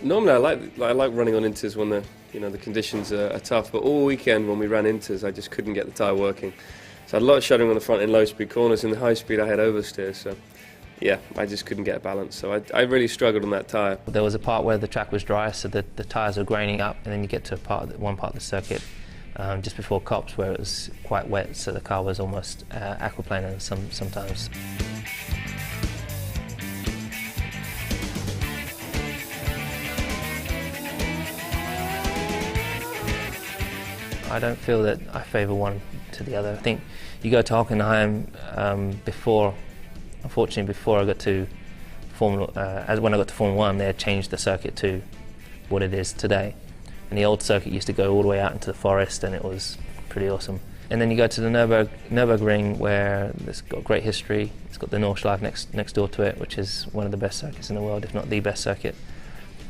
Normally I like running on inters when the conditions are tough, but all weekend when we ran inters I just couldn't get the tyre working. So I had a lot of shuddering on the front in low speed corners. In the high speed I had oversteer, so yeah, I just couldn't get a balance. So I really struggled on that tyre. There was a part where the track was dry, so the tyres were graining up, and then you get to one part of the circuit just before Cops where it was quite wet, so the car was almost aquaplaning sometimes. I don't feel that I favour one to the other. I think you go to Hockenheim unfortunately before I got to when I got to Formula 1, they had changed the circuit to what it is today. And the old circuit used to go all the way out into the forest, and it was pretty awesome. And then you go to the Nurburgring, where it's got great history. It's got the Nordschleife next door to it, which is one of the best circuits in the world, if not the best circuit.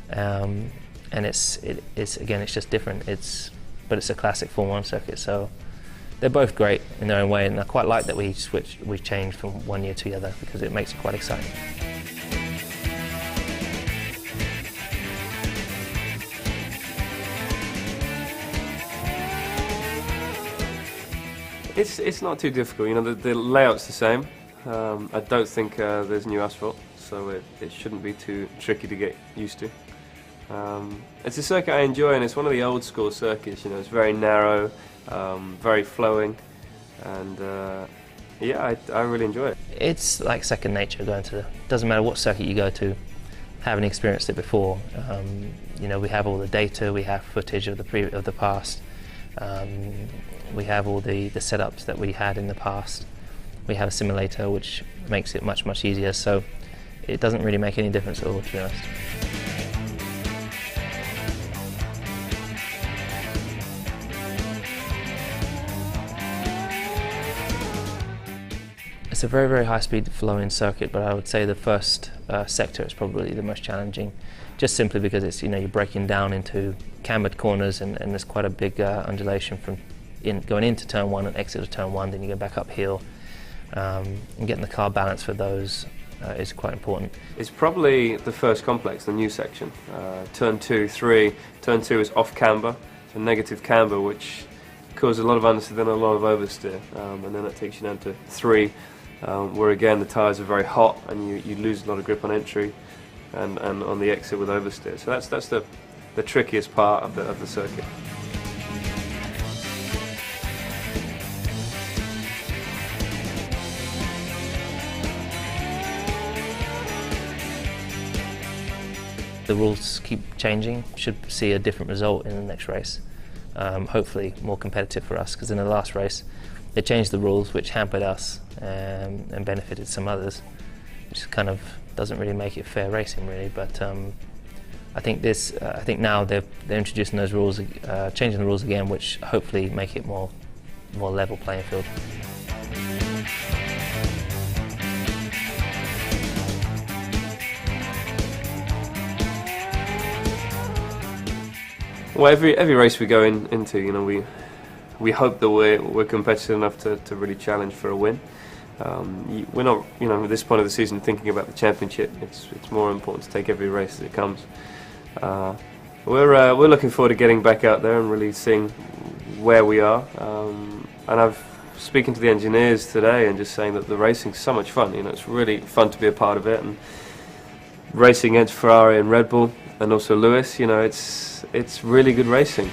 And it's just different. But it's a classic Formula 1 circuit, so they're both great in their own way, and I quite like that we changed from one year to the other because it makes it quite exciting. It's not too difficult, the layout's the same. I don't think there's new asphalt, so it shouldn't be too tricky to get used to. It's a circuit I enjoy, and it's one of the old school circuits. It's very narrow, very flowing, and yeah, I really enjoy it. It's like second nature going to. Doesn't matter what circuit you go to, having experienced it before. We have all the data, we have footage of the past, we have all the setups that we had in the past. We have a simulator, which makes it much easier. So it doesn't really make any difference at all, to be honest. It's a very high-speed flowing circuit, but I would say the first sector is probably the most challenging, just simply because it's you're breaking down into cambered corners, and there's quite a big undulation from going into turn 1 and exit of turn 1. Then you go back uphill, and getting the car balanced for those is quite important. It's probably the first complex, the new section. Turn 2, 3. Turn 2 is off camber, so negative camber, which causes a lot of understeer and a lot of oversteer, and then that takes you down to 3. Where again the tyres are very hot and you lose a lot of grip on entry and on the exit with oversteer. So that's the trickiest part of the circuit. The rules keep changing. Should see a different result in the next race. Hopefully more competitive for us, because in the last race they changed the rules, which hampered us and benefited some others, which kind of doesn't really make it fair racing, really. But I think now they're introducing those rules, changing the rules again, which hopefully make it more level playing field. Well, every race we go into, we hope that we're competitive enough to really challenge for a win. We're not, at this point of the season, thinking about the championship. It's more important to take every race as it comes. We're looking forward to getting back out there and really seeing where we are. And I've speaking to the engineers today and just saying that the racing's so much fun. It's really fun to be a part of it, and racing against Ferrari and Red Bull, and also Lewis. It's really good racing.